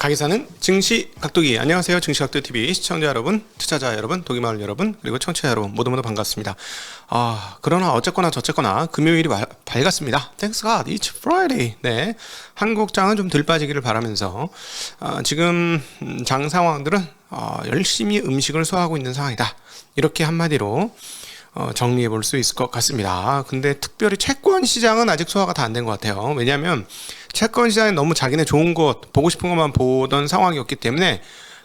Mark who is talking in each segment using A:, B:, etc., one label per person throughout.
A: 가게사는 증시 각도기. 안녕하세요. 증시 각도TV 시청자 여러분, 투자자 여러분, 도기마을 여러분, 그리고 청취자 여러분 모두 반갑습니다. 그러나 어쨌거나 저쨌거나 금요일이 밝았습니다. Thanks God, it's Friday. 네, 한국장은 좀 덜 빠지기를 바라면서 지금 장 상황들은 열심히 음식을 소화하고 있는 상황이다. 이렇게 한마디로 정리해 볼 수 있을 것 같습니다. 근데 특별히 채권 시장은 아직 소화가 다 안 된 것 같아요. 왜냐하면 채권 시장에 너무 자기네 좋은 것, 보고 싶은 것만 보던 상황이었기 때문에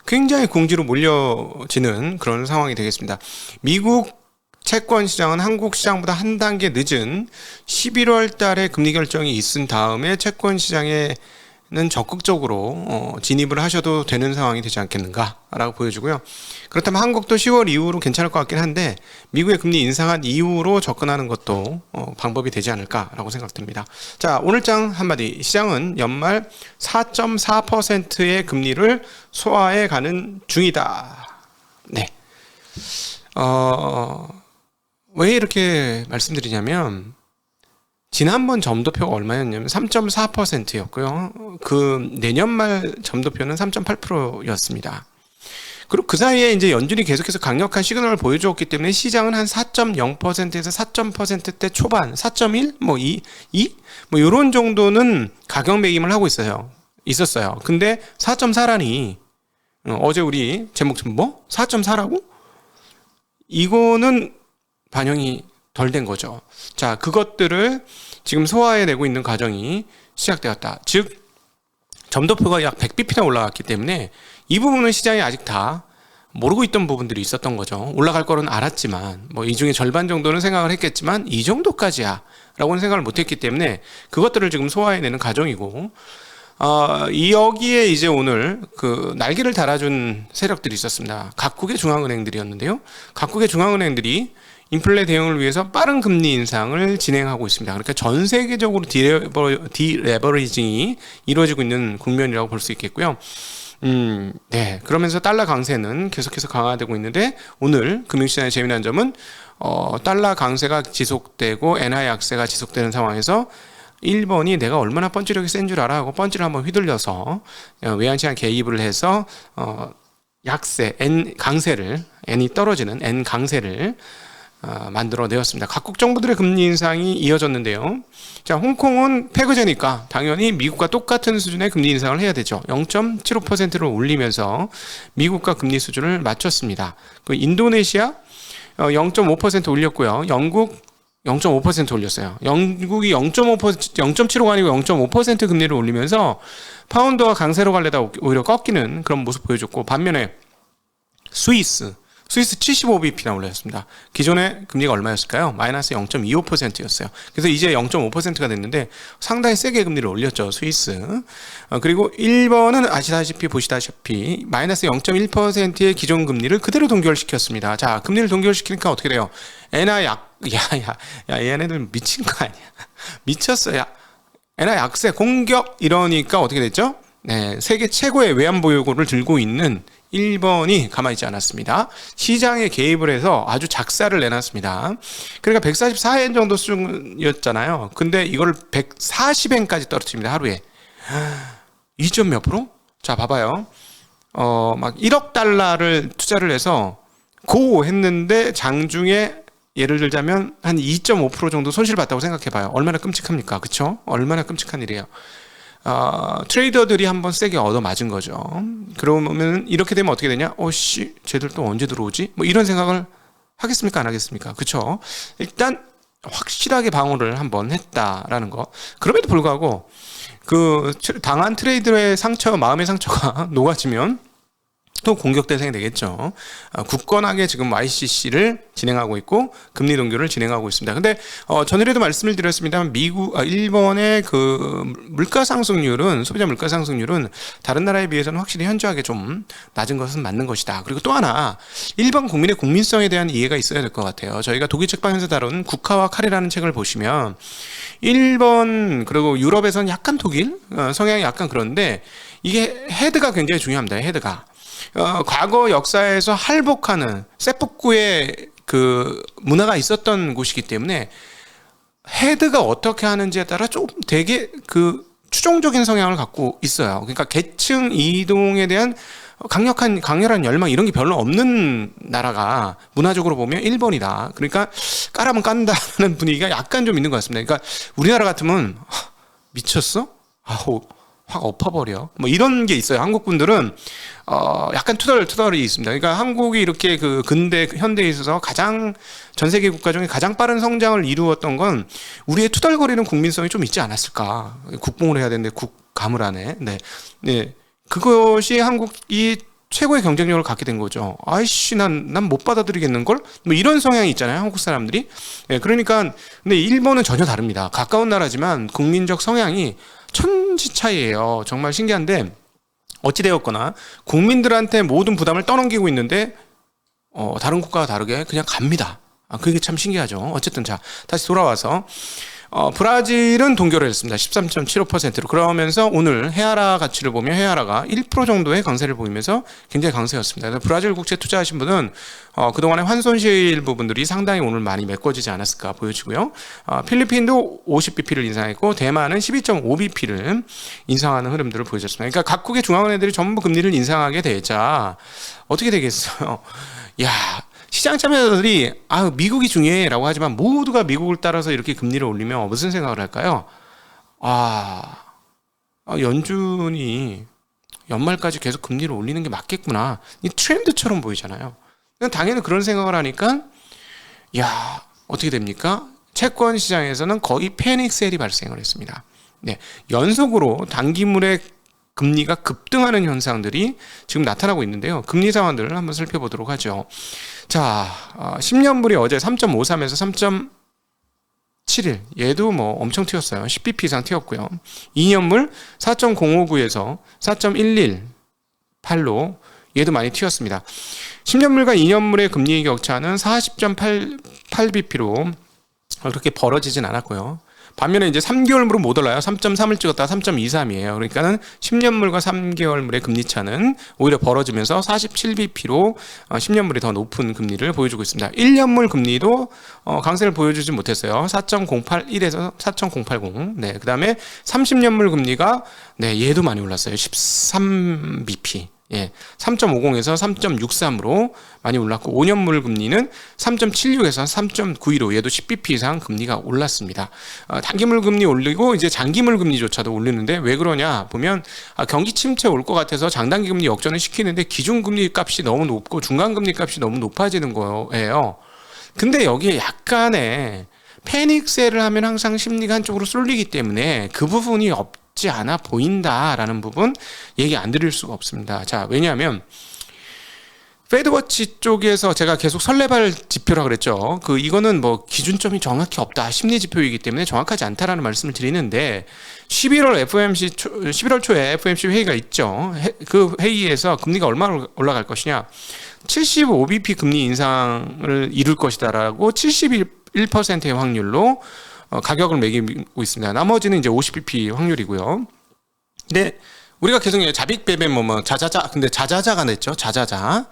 A: 굉장히 궁지로 몰려지는 그런 상황이 되겠습니다. 미국 채권 시장은 한국 시장보다 한 단계 늦은 11월 달에 금리 결정이 있은 다음에 채권 시장에는 적극적으로 진입을 하셔도 되는 상황이 되지 않겠는가라고 보여지고요. 그렇다면 한국도 10월 이후로 괜찮을 것 같긴 한데 미국의 금리 인상한 이후로 접근하는 것도 방법이 되지 않을까라고 생각됩니다. 자, 오늘장 한마디. 시장은 연말 4.4%의 금리를 소화해 가는 중이다. 네. 왜 이렇게 말씀드리냐면 지난번 점도표가 얼마였냐면 3.4%였고요. 그 내년 말 점도표는 3.8%였습니다. 그리고 그 사이에 이제 연준이 계속해서 강력한 시그널을 보여주었기 때문에 시장은 한 4.0%에서 4.0%대 초반, 4.1, 2, 이런 정도는 가격 매김을 하고 있었어요. 근데 4.4라니 어제 우리 제목 좀 4.4라고? 이거는 반영이 덜 된 거죠. 자, 그것들을 지금 소화해내고 있는 과정이 시작되었다. 즉 점도표가 약 100bp나 올라갔기 때문에 이 부분은 시장이 아직 다 모르고 있던 부분들이 있었던 거죠. 올라갈 거는 알았지만 이 중에 절반 정도는 생각을 했겠지만 이 정도까지야 라고는 생각을 못했기 때문에 그것들을 지금 소화해내는 과정이고, 여기에 이제 오늘 그 날개를 달아준 세력들이 있었습니다. 각국의 중앙은행들이었는데요. 각국의 중앙은행들이 인플레 대응을 위해서 빠른 금리 인상을 진행하고 있습니다. 그러니까 전 세계적으로 디레버리징이 이루어지고 있는 국면이라고 볼 수 있겠고요. 네. 그러면서 달러 강세는 계속해서 강화되고 있는데 오늘 금융시장의 재미난 점은 달러 강세가 지속되고 엔화의 약세가 지속되는 상황에서 일본이 내가 얼마나 펀치력이 센 줄 알아 하고 펀치를 한번 휘둘려서 외환시장 개입을 해서 약세, N이 떨어지는 N 강세를 만들어내었습니다. 각국 정부들의 금리 인상이 이어졌는데요. 자, 홍콩은 패거제니까 당연히 미국과 똑같은 수준의 금리 인상을 해야 되죠. 0.75%를 올리면서 미국과 금리 수준을 맞췄습니다. 그 인도네시아 0.5% 올렸고요. 영국 0.5% 올렸어요. 영국이 0.75가 아니고 0.5% 금리를 올리면서 파운드와 강세로 갈래다 오히려 꺾이는 그런 모습 보여줬고, 반면에 스위스 75bp나 올렸습니다. 기존에 금리가 얼마였을까요? 마이너스 0.25%였어요. 그래서 이제 0.5%가 됐는데 상당히 세게 금리를 올렸죠, 스위스. 그리고 일본은 보시다시피 마이너스 0.1%의 기존 금리를 그대로 동결시켰습니다. 자, 금리를 동결시키니까 어떻게 돼요? 얘네들 미친 거 아니야? 미쳤어요. 엔화 약세 공격 이러니까 어떻게 됐죠? 네, 세계 최고의 외환보유고를 들고 있는 일본이 가만히 있지 않았습니다. 시장에 개입을 해서 아주 작사를 내놨습니다. 그러니까 144엔 정도 수준이었잖아요. 근데 이걸 140엔까지 떨어뜨립니다. 하루에. 2점 몇 프로? 자, 봐봐요. 막 1억 달러를 투자를 해서 고 했는데 장중에 예를 들자면 한 2.5% 정도 손실을 봤다고 생각해봐요. 얼마나 끔찍합니까? 그쵸? 얼마나 끔찍한 일이에요. 트레이더들이 한번 세게 얻어맞은 거죠. 그러면 이렇게 되면 어떻게 되냐? 쟤들 또 언제 들어오지? 이런 생각을 하겠습니까? 안 하겠습니까? 그쵸? 일단 확실하게 방어를 한번 했다라는 거. 그럼에도 불구하고 그 당한 트레이더의 마음의 상처가 녹아지면 또 공격 대상이 되겠죠. 굳건하게 지금 YCC를 진행하고 있고 금리 동결을 진행하고 있습니다. 근데 전에도 말씀을 드렸습니다만 일본의 그 물가 상승률은, 소비자 물가 상승률은 다른 나라에 비해서는 확실히 현저하게 좀 낮은 것은 맞는 것이다. 그리고 또 하나, 일본 국민의 국민성에 대한 이해가 있어야 될 것 같아요. 저희가 독일 책방에서 다룬 국화와 칼이라는 책을 보시면 일본 그리고 유럽에서는 약간 독일 성향이 약간 그런데 이게 헤드가 굉장히 중요합니다. 헤드가. 과거 역사에서 할복하는 세푸쿠의 그 문화가 있었던 곳이기 때문에 헤드가 어떻게 하는지에 따라 좀 되게 그 추종적인 성향을 갖고 있어요. 그러니까 계층 이동에 대한 강렬한 열망 이런 게 별로 없는 나라가 문화적으로 보면 일본이다. 그러니까 까라면 깐다는 분위기가 약간 좀 있는 것 같습니다. 그러니까 우리나라 같으면 미쳤어? 아우 확 엎어버려. 뭐 이런 게 있어요. 한국 분들은 약간 투덜투덜이 있습니다. 그러니까 한국이 이렇게 그 근대 현대에 있어서 가장 전 세계 국가 중에 가장 빠른 성장을 이루었던 건 우리의 투덜거리는 국민성이 좀 있지 않았을까. 국뽕을 해야 되는데 국감을 하네. 네, 네. 그것이 한국이 최고의 경쟁력을 갖게 된 거죠. 아이씨, 난 못 받아들이겠는걸? 뭐 이런 성향이 있잖아요, 한국 사람들이. 예, 그러니까, 근데 일본은 전혀 다릅니다. 가까운 나라지만 국민적 성향이 천지 차이예요. 정말 신기한데, 어찌되었거나, 국민들한테 모든 부담을 떠넘기고 있는데, 다른 국가와 다르게 그냥 갑니다. 그게 참 신기하죠. 어쨌든 자, 다시 돌아와서. 브라질은 동결을 했습니다. 13.75%로. 그러면서 오늘 헤아라 가치를 보면 헤아라가 1% 정도의 강세를 보이면서 굉장히 강세였습니다. 브라질 국채 투자하신 분은 그동안의 환손실 부분들이 상당히 오늘 많이 메꿔지지 않았을까 보여지고요. 필리핀도 50bp를 인상했고 대만은 12.5bp를 인상하는 흐름들을 보여줬습니다. 그러니까 각국의 중앙은행들이 전부 금리를 인상하게 되자 어떻게 되겠어요? 야, 시장 참여자들이 미국이 중요해라고 하지만 모두가 미국을 따라서 이렇게 금리를 올리면 무슨 생각을 할까요? 연준이 연말까지 계속 금리를 올리는 게 맞겠구나. 이 트렌드처럼 보이잖아요. 당연히 그런 생각을 하니까 어떻게 됩니까? 채권 시장에서는 거의 패닉 셀이 발생을 했습니다. 네, 연속으로 단기물의 금리가 급등하는 현상들이 지금 나타나고 있는데요. 금리 상황들을 한번 살펴보도록 하죠. 자, 10년물이 어제 3.53에서 3.71. 얘도 뭐 엄청 튀었어요. 10bp 이상 튀었고요. 2년물 4.059에서 4.118로 얘도 많이 튀었습니다. 10년물과 2년물의 금리 격차는 40.8bp로 그렇게 벌어지진 않았고요. 반면에 이제 3개월물은 못 올라요. 3.3을 찍었다가 3.23이에요. 그러니까는 10년물과 3개월물의 금리 차는 오히려 벌어지면서 47bp로 10년물이 더 높은 금리를 보여주고 있습니다. 1년물 금리도 강세를 보여주지 못했어요. 4.081에서 4.080. 네, 그다음에 30년물 금리가 얘도 많이 올랐어요. 13bp. 예, 3.50에서 3.63으로 많이 올랐고 5년물 금리는 3.76에서 3.92로 얘도 10bp 이상 금리가 올랐습니다. 단기물 금리 올리고 이제 장기물 금리조차도 올리는데 왜 그러냐 보면 경기 침체 올 것 같아서 장단기 금리 역전을 시키는데 기준금리 값이 너무 높고 중간금리 값이 너무 높아지는 거예요. 근데 여기에 약간의 패닉셀을 하면 항상 심리가 한쪽으로 쏠리기 때문에 그 부분이 없지 않아 보인다라는 부분 얘기 안 드릴 수가 없습니다. 자, 왜냐하면 페드워치 쪽에서 제가 계속 설레발 지표라 그랬죠. 이거는 뭐 기준점이 정확히 없다. 심리 지표이기 때문에 정확하지 않다라는 말씀을 드리는데 11월 초에 FOMC 회의가 있죠. 그 회의에서 금리가 얼마나 올라갈 것이냐. 75bp 금리 인상을 이룰 것이다라고 71%의 확률로 가격을 매기고 있습니다. 나머지는 이제 50bp 확률이고요. 근데 우리가 계속 자빅배배 자자자 근데 자자자가 냈죠. 자자자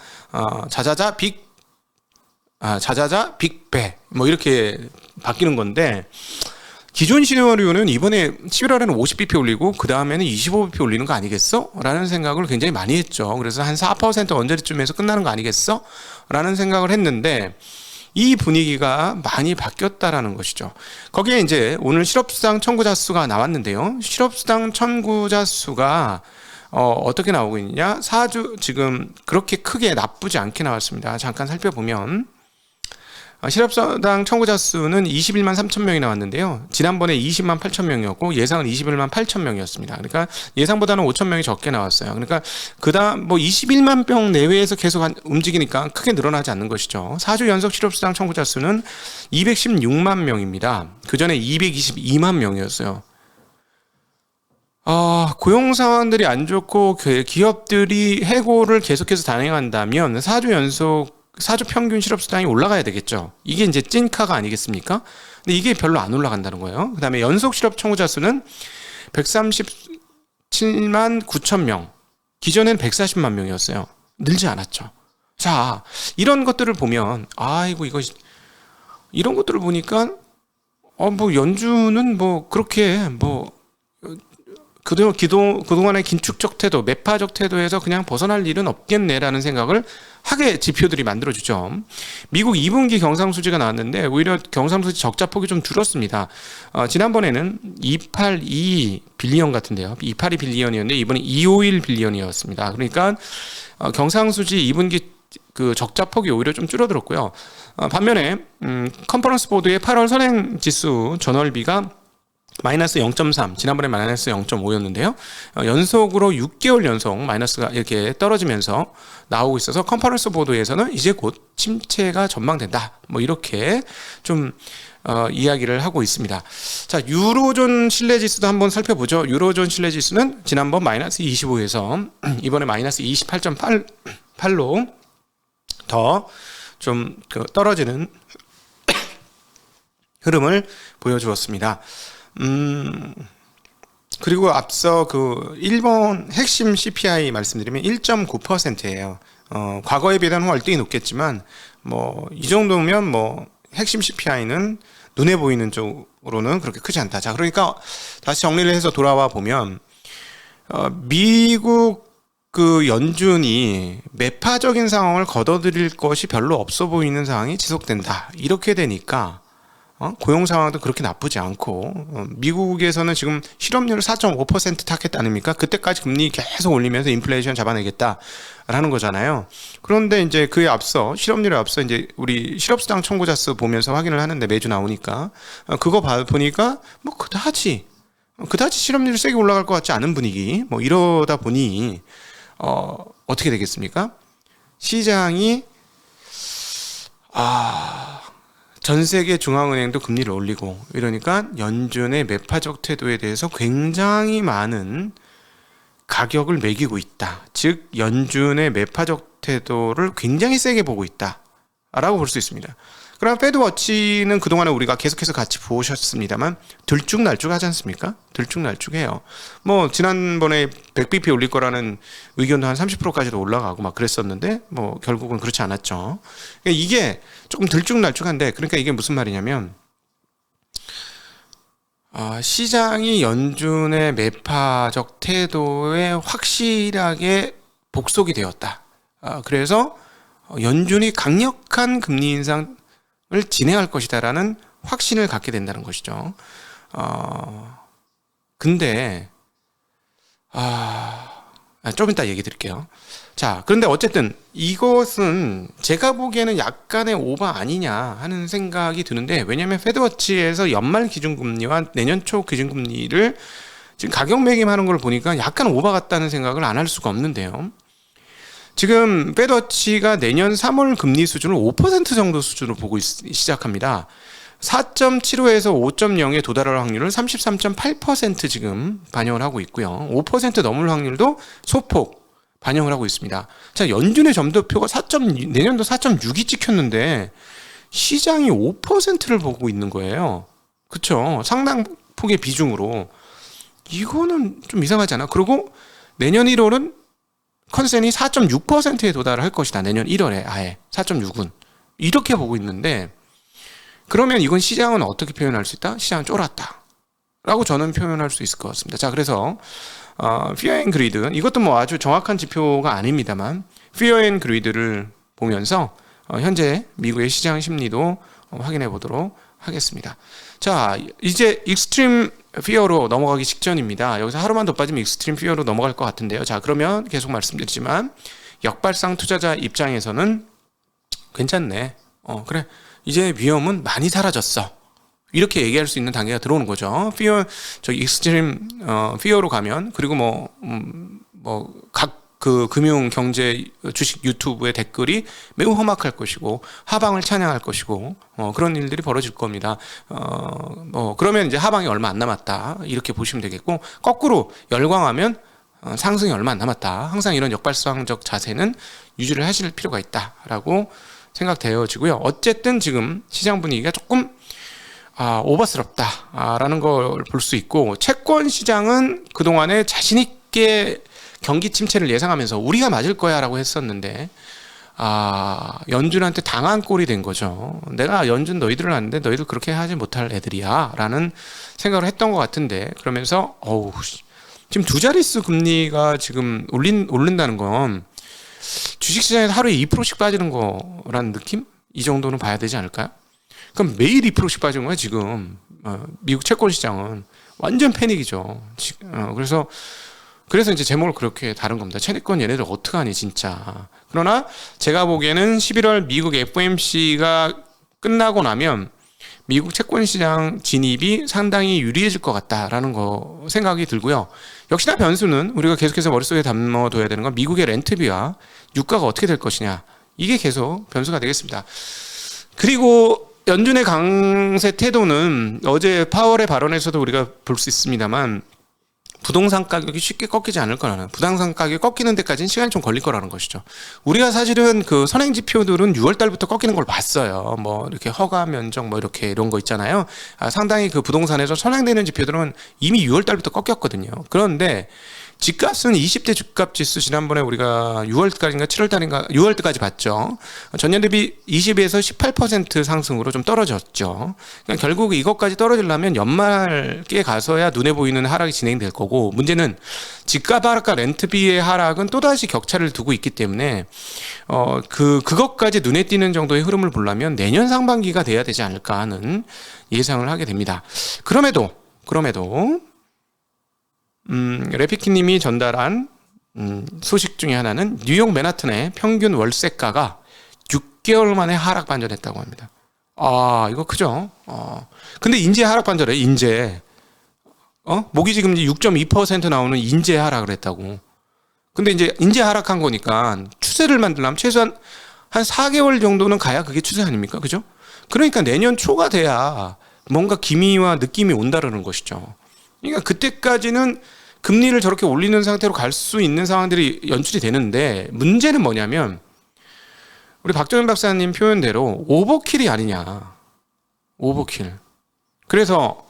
A: 자자자 빅배 뭐 이렇게 바뀌는 건데 기존 시나리오는 이번에 11월에는 50bp 올리고 그 다음에는 25bp 올리는 거 아니겠어? 라는 생각을 굉장히 많이 했죠. 그래서 한 4% 언저리쯤에서 끝나는 거 아니겠어? 라는 생각을 했는데 이 분위기가 많이 바뀌었다라는 것이죠. 거기에 이제 오늘 실업수당 청구자 수가 나왔는데요. 실업수당 청구자 수가 어떻게 나오고 있느냐? 4주 지금 그렇게 크게 나쁘지 않게 나왔습니다. 잠깐 살펴보면 실업수당 청구자 수는 21만 3천 명이 나왔는데요. 지난번에 20만 8천 명이었고 예상은 21만 8천 명이었습니다. 그러니까 예상보다는 5천 명이 적게 나왔어요. 그러니까 그다음 21만 명 내외에서 계속 움직이니까 크게 늘어나지 않는 것이죠. 4주 연속 실업수당 청구자 수는 216만 명입니다. 그 전에 222만 명이었어요. 고용 상황들이 안 좋고 기업들이 해고를 계속해서 단행한다면 4주 평균 실업수당이 올라가야 되겠죠. 이게 이제 찐카가 아니겠습니까? 근데 이게 별로 안 올라간다는 거예요. 그 다음에 연속 실업 청구자 수는 137만 9천 명. 기존엔 140만 명이었어요. 늘지 않았죠. 자, 이런 것들을 보면, 이런 것들을 보니까, 연준은 그렇게 그동안의 긴축적 태도, 매파적 태도에서 그냥 벗어날 일은 없겠네라는 생각을 하게 지표들이 만들어주죠. 미국 2분기 경상수지가 나왔는데 오히려 경상수지 적자폭이 좀 줄었습니다. 지난번에는 282 빌리언 같은데요. 282 빌리언이었는데 이번에 251 빌리언이었습니다. 그러니까 경상수지 2분기 그 적자폭이 오히려 좀 줄어들었고요. 반면에 컨퍼런스 보드의 8월 선행지수 전월비가 마이너스 0.3, 지난번에 마이너스 0.5였는데요. 연속으로 6개월 연속 마이너스가 이렇게 떨어지면서 나오고 있어서 컨퍼런스 보드에서는 이제 곧 침체가 전망된다. 뭐 이렇게 좀 이야기를 하고 있습니다. 자, 유로존 신뢰지수도 한번 살펴보죠. 유로존 신뢰지수는 지난번 마이너스 25에서 이번에 마이너스 28.8로 더 좀 떨어지는 흐름을 보여주었습니다. 그리고 앞서 그 일본 핵심 CPI 말씀드리면 1.9%예요. 과거에 비해서는 월등히 높겠지만 뭐 이 정도면 뭐 핵심 CPI는 눈에 보이는 쪽으로는 그렇게 크지 않다. 자, 그러니까 다시 정리를 해서 돌아와 보면 미국 그 연준이 매파적인 상황을 걷어들일 것이 별로 없어 보이는 상황이 지속된다. 이렇게 되니까 고용 상황도 그렇게 나쁘지 않고 미국에서는 지금 실업률 4.5% 타켓 아닙니까? 그때까지 금리 계속 올리면서 인플레이션 잡아내겠다라는 거잖아요. 그런데 이제 그에 앞서 실업률에 앞서 이제 우리 실업수당 청구자 수 보면서 확인을 하는데 매주 나오니까 그거 보니까 뭐 그다지 실업률이 세게 올라갈 것 같지 않은 분위기 뭐 이러다 보니 어떻게 되겠습니까? 시장이 전 세계 중앙은행도 금리를 올리고 이러니까 연준의 매파적 태도에 대해서 굉장히 많은 가격을 매기고 있다. 즉 연준의 매파적 태도를 굉장히 세게 보고 있다라고 볼 수 있습니다. 그럼 패드워치는 그동안에 우리가 계속해서 같이 보셨습니다만 들쭉날쭉하지 않습니까? 들쭉날쭉해요. 뭐 지난번에 100bp 올릴 거라는 의견도 한 30%까지도 올라가고 막 그랬었는데 뭐 결국은 그렇지 않았죠. 그러니까 이게 조금 들쭉날쭉한데 그러니까 이게 무슨 말이냐면 시장이 연준의 매파적 태도에 확실하게 복속이 되었다. 그래서 연준이 강력한 금리 인상을 진행할 것이다라는 확신을 갖게 된다는 것이죠. 근데 좀 이따 얘기 드릴게요. 자, 그런데 어쨌든 이것은 제가 보기에는 약간의 오버 아니냐 하는 생각이 드는데 왜냐하면 패드워치에서 연말 기준금리와 내년 초 기준금리를 지금 가격 매김하는 걸 보니까 약간 오버 같다는 생각을 안 할 수가 없는데요. 지금 패드워치가 내년 3월 금리 수준을 5% 정도 수준으로 보고 시작합니다. 4.75에서 5.0에 도달할 확률을 33.8% 지금 반영을 하고 있고요. 5% 넘을 확률도 소폭 반영을 하고 있습니다. 자, 연준의 점도표가 내년도 4.6이 찍혔는데 시장이 5%를 보고 있는 거예요. 그쵸? 상당폭의 비중으로. 이거는 좀 이상하지 않아? 그리고 내년 1월은 컨센이 4.6%에 도달할 것이다. 내년 1월에 아예 4.6은. 이렇게 보고 있는데 그러면 이건 시장은 어떻게 표현할 수 있다? 시장은 쫄았다 라고 저는 표현할 수 있을 것 같습니다. 자, 그래서 Fear and Greed 이것도 뭐 아주 정확한 지표가 아닙니다만 Fear and Greed를 보면서 현재 미국의 시장 심리도 확인해 보도록 하겠습니다. 자, 이제 익스트림 피어로 넘어가기 직전입니다. 여기서 하루만 더 빠지면 익스트림 피어로 넘어갈 것 같은데요. 자, 그러면 계속 말씀드리지만 역발상 투자자 입장에서는 괜찮네. 그래. 이제 위험은 많이 사라졌어. 이렇게 얘기할 수 있는 단계가 들어오는 거죠. 익스트림 피어로 가면 그리고 각 그 금융 경제 주식 유튜브의 댓글이 매우 험악할 것이고 하방을 찬양할 것이고 그런 일들이 벌어질 겁니다. 그러면 이제 하방이 얼마 안 남았다 이렇게 보시면 되겠고 거꾸로 열광하면 상승이 얼마 안 남았다. 항상 이런 역발상적 자세는 유지를 하실 필요가 있다라고 생각되어지고요. 어쨌든 지금 시장 분위기가 조금 오버스럽다라는 걸 볼 수 있고 채권 시장은 그동안에 자신 있게 경기 침체를 예상하면서 우리가 맞을 거야 라고 했었는데 연준한테 당한 꼴이 된 거죠. 내가 연준 너희들을 아는데 너희들 그렇게 하지 못할 애들이야 라는 생각을 했던 것 같은데 그러면서 지금 두 자릿수 금리가 지금 오른다는 건 주식시장에서 하루에 2%씩 빠지는 거라는 느낌? 이 정도는 봐야 되지 않을까요? 그럼 매일 2%씩 빠지는 거야 지금. 미국 채권 시장은 완전 패닉이죠. 그래서 이제 제목을 그렇게 다룬 겁니다. 채권 얘네들 어떡하니 진짜. 그러나 제가 보기에는 11월 미국 FOMC가 끝나고 나면 미국 채권 시장 진입이 상당히 유리해질 것 같다라는 거 생각이 들고요. 역시나 변수는 우리가 계속해서 머릿속에 담아둬야 되는 건 미국의 렌트비와 유가가 어떻게 될 것이냐. 이게 계속 변수가 되겠습니다. 그리고 연준의 강세 태도는 어제 파월의 발언에서도 우리가 볼 수 있습니다만 부동산 가격이 쉽게 꺾이지 않을 거라는, 부동산 가격이 꺾이는 데까지는 시간이 좀 걸릴 거라는 것이죠. 우리가 사실은 그 선행 지표들은 6월 달부터 꺾이는 걸 봤어요. 뭐 이렇게 허가 면적 뭐 이렇게 이런 거 있잖아요. 상당히 그 부동산에서 선행되는 지표들은 이미 6월 달부터 꺾였거든요. 그런데 집값은 20대 집값 지수 지난번에 우리가 6월달인가 7월달인가 6월달까지 봤죠. 전년 대비 20에서 18% 상승으로 좀 떨어졌죠. 그러니까 결국 이것까지 떨어지려면 연말에 가서야 눈에 보이는 하락이 진행될 거고, 문제는 집값 하락과 렌트비의 하락은 또다시 격차를 두고 있기 때문에 그것까지 눈에 띄는 정도의 흐름을 보려면 내년 상반기가 돼야 되지 않을까 하는 예상을 하게 됩니다. 그럼에도 레피키님이 전달한 소식 중에 하나는 뉴욕 맨하튼의 평균 월세가가 6개월 만에 하락 반전했다고 합니다. 이거 크죠? 근데 인제 하락 반전해, 인제. 모기지 금리 6.2% 나오는 인제 하락을 했다고. 근데 이제 인제 하락한 거니까 추세를 만들려면 최소한 한 4개월 정도는 가야 그게 추세 아닙니까? 그죠? 그러니까 내년 초가 돼야 뭔가 기미와 느낌이 온다라는 것이죠. 그러니까 그때까지는 금리를 저렇게 올리는 상태로 갈 수 있는 상황들이 연출이 되는데, 문제는 뭐냐면 우리 박정현 박사님 표현대로 오버킬이 아니냐. 오버킬. 그래서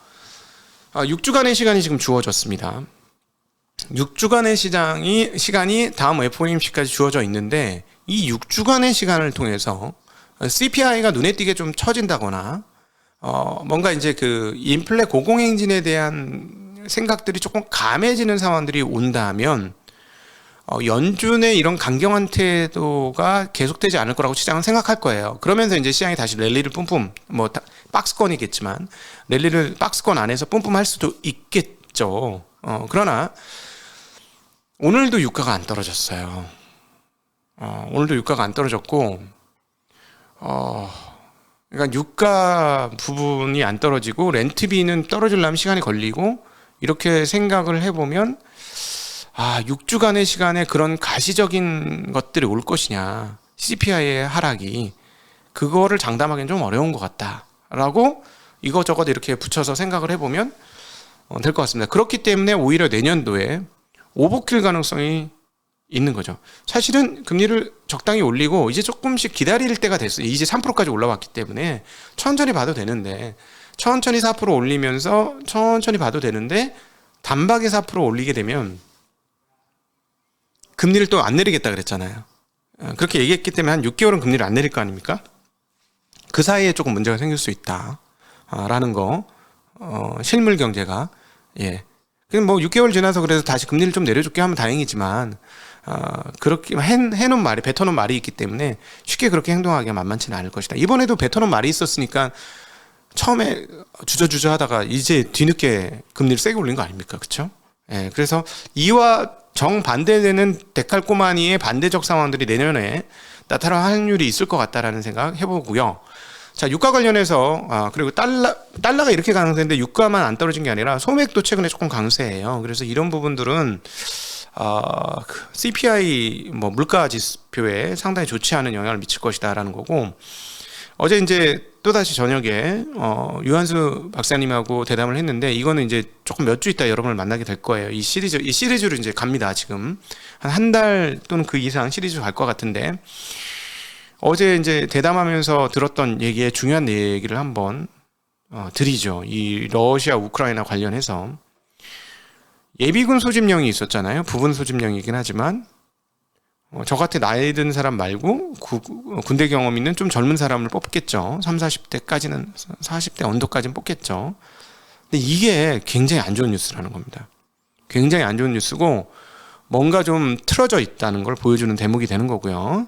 A: 6주간의 시간이 지금 주어졌습니다. 6주간의 시간이 다음 FOMC까지 주어져 있는데, 이 6주간의 시간을 통해서 CPI가 눈에 띄게 좀 처진다거나 뭔가 이제 그 인플레 고공행진에 대한 생각들이 조금 감해지는 상황들이 온다면 연준의 이런 강경한 태도가 계속되지 않을 거라고 시장은 생각할 거예요. 그러면서 이제 시장이 다시 랠리를 뿜뿜, 뭐 박스권이겠지만 랠리를 박스권 안에서 뿜뿜할 수도 있겠죠. 그러나 오늘도 유가가 안 떨어졌어요. 오늘도 유가가 안 떨어졌고, 그러니까 유가 부분이 안 떨어지고 렌트비는 떨어지려면 시간이 걸리고, 이렇게 생각을 해보면 6주간의 시간에 그런 가시적인 것들이 올 것이냐, CPI의 하락이, 그거를 장담하기는 좀 어려운 것 같다라고 이것저것 이렇게 붙여서 생각을 해보면 될 것 같습니다. 그렇기 때문에 오히려 내년도에 오버킬 가능성이 있는 거죠. 사실은 금리를 적당히 올리고 이제 조금씩 기다릴 때가 됐어요. 이제 3%까지 올라왔기 때문에 천천히 봐도 되는데, 천천히 4% 올리면서 천천히 봐도 되는데, 단박에 4% 올리게 되면 금리를 또 안 내리겠다 그랬잖아요. 그렇게 얘기했기 때문에 한 6개월은 금리를 안 내릴 거 아닙니까? 그 사이에 조금 문제가 생길 수 있다 라는 거, 실물 경제가. 그럼 뭐 6개월 지나서 그래서 다시 금리를 좀 내려줄게 하면 다행이지만, 그렇게 해놓은 말이, 뱉어놓은 말이 있기 때문에 쉽게 그렇게 행동하기가 만만치는 않을 것이다. 이번에도 뱉어놓은 말이 있었으니까 처음에 주저주저 하다가 이제 뒤늦게 금리를 세게 올린 거 아닙니까? 그쵸? 그래서 이와 정반대되는 데칼코마니의 반대적 상황들이 내년에 나타날 확률이 있을 것 같다라는 생각 해보고요. 자, 유가 관련해서 그리고 달러가 이렇게 강세인데 유가만 안 떨어진 게 아니라 소맥도 최근에 조금 강세예요. 그래서 이런 부분들은 CPI 뭐 물가 지표에 상당히 좋지 않은 영향을 미칠 것이다라는 거고, 어제 이제 또다시 저녁에 유한수 박사님하고 대담을 했는데, 이거는 이제 조금 몇 주 있다 여러분을 만나게 될 거예요. 이 시리즈로 이제 갑니다. 지금 한 달 또는 그 이상 시리즈로 갈 것 같은데, 어제 이제 대담하면서 들었던 얘기에 중요한 얘기를 한번 드리죠. 이 러시아 우크라이나 관련해서 예비군 소집령이 있었잖아요. 부분 소집령이긴 하지만 저같이 나이 든 사람 말고 군대 경험 있는 좀 젊은 사람을 뽑겠죠. 30, 40대까지는 40대 언더까지는 뽑겠죠. 근데 이게 굉장히 안 좋은 뉴스라는 겁니다. 굉장히 안 좋은 뉴스고 뭔가 좀 틀어져 있다는 걸 보여주는 대목이 되는 거고요.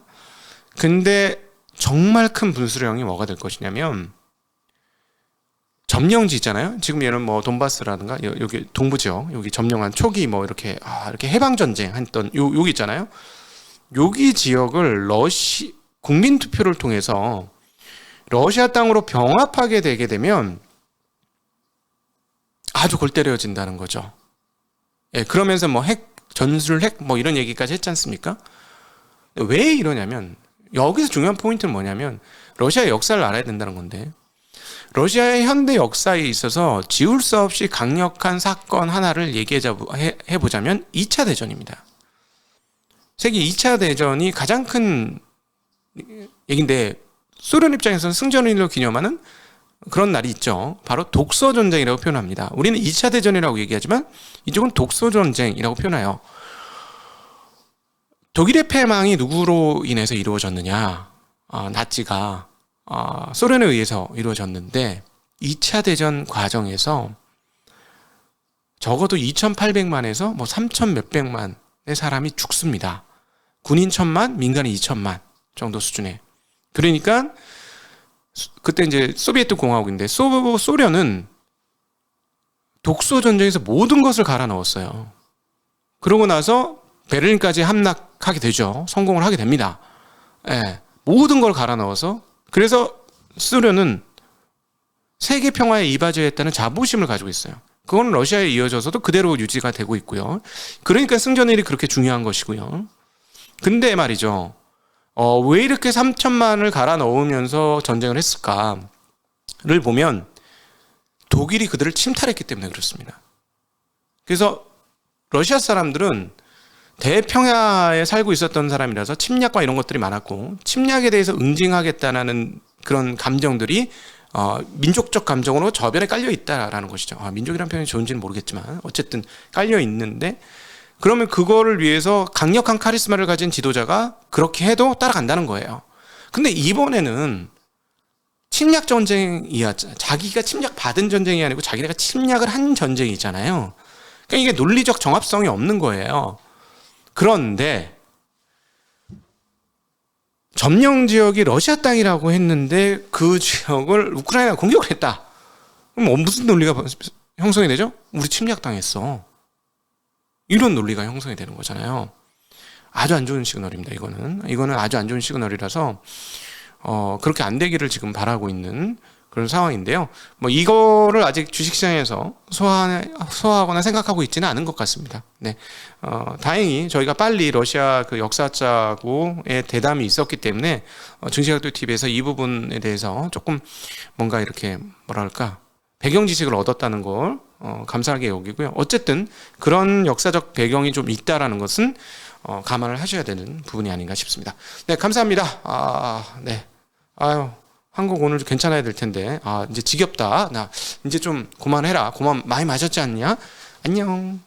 A: 근데 정말 큰 분수령이 뭐가 될 것이냐면 점령지 있잖아요. 지금 얘는 뭐 돈바스라든가 여기 동부 지역 여기 점령한 초기 뭐 이렇게 이렇게 해방 전쟁 했던 여기 있잖아요. 여기 지역을 국민 투표를 통해서 러시아 땅으로 병합하게 되게 되면 아주 골 때려진다는 거죠. 예, 그러면서 뭐 전술핵 뭐 이런 얘기까지 했지 않습니까? 왜 이러냐면 여기서 중요한 포인트는 뭐냐면 러시아의 역사를 알아야 된다는 건데 러시아의 현대 역사에 있어서 지울 수 없이 강력한 사건 하나를 해보자면 2차 대전입니다. 세계 2차 대전이 가장 큰 얘기인데 소련 입장에서는 승전을 기념하는 그런 날이 있죠. 바로 독소전쟁이라고 표현합니다. 우리는 2차 대전이라고 얘기하지만 이쪽은 독소전쟁이라고 표현해요. 독일의 패망이 누구로 인해서 이루어졌느냐? 나치가 소련에 의해서 이루어졌는데 2차 대전 과정에서 적어도 2,800만에서 뭐 3,000 몇백만의 사람이 죽습니다. 군인 1,000만, 민간인 2,000만 정도 수준에. 그러니까 그때 이제 소비에트 공화국인데 소련은 독소 전쟁에서 모든 것을 갈아 넣었어요. 그러고 나서 베를린까지 함락하게 되죠. 성공을 하게 됩니다. 예, 모든 걸 갈아 넣어서 그래서 소련은 세계 평화에 이바지했다는 자부심을 가지고 있어요. 그건 러시아에 이어져서도 그대로 유지가 되고 있고요. 그러니까 승전일이 그렇게 중요한 것이고요. 근데 말이죠. 왜 이렇게 3천만을 갈아 넣으면서 전쟁을 했을까를 보면 독일이 그들을 침탈했기 때문에 그렇습니다. 그래서 러시아 사람들은 대평야에 살고 있었던 사람이라서 침략과 이런 것들이 많았고 침략에 대해서 응징하겠다는 그런 감정들이 민족적 감정으로 저변에 깔려 있다라는 것이죠. 민족이라는 표현이 좋은지는 모르겠지만 어쨌든 깔려 있는데 그러면 그거를 위해서 강력한 카리스마를 가진 지도자가 그렇게 해도 따라간다는 거예요. 근데 이번에는 침략 전쟁이야. 자기가 침략받은 전쟁이 아니고 자기가 침략을 한 전쟁이잖아요. 그러니까 이게 논리적 정합성이 없는 거예요. 그런데 점령 지역이 러시아 땅이라고 했는데 그 지역을 우크라이나가 공격을 했다. 그럼 무슨 논리가 형성이 되죠? 우리 침략당했어. 이런 논리가 형성이 되는 거잖아요. 아주 안 좋은 시그널입니다. 이거는 아주 안 좋은 시그널이라서 그렇게 안 되기를 지금 바라고 있는 그런 상황인데요. 뭐 이거를 아직 주식시장에서 소화하거나 생각하고 있지는 않은 것 같습니다. 네, 다행히 저희가 빨리 러시아 그 역사자고의 대담이 있었기 때문에 증시각도 TV에서 이 부분에 대해서 조금 뭔가 이렇게 뭐랄까 배경 지식을 얻었다는 걸 감사하게 여기고요. 어쨌든 그런 역사적 배경이 좀 있다라는 것은 감안을 하셔야 되는 부분이 아닌가 싶습니다. 네, 감사합니다. 네, 한국 오늘 괜찮아야 될 텐데 이제 지겹다. 나 이제 좀 그만해라. 그만 많이 마셨지 않냐? 안녕.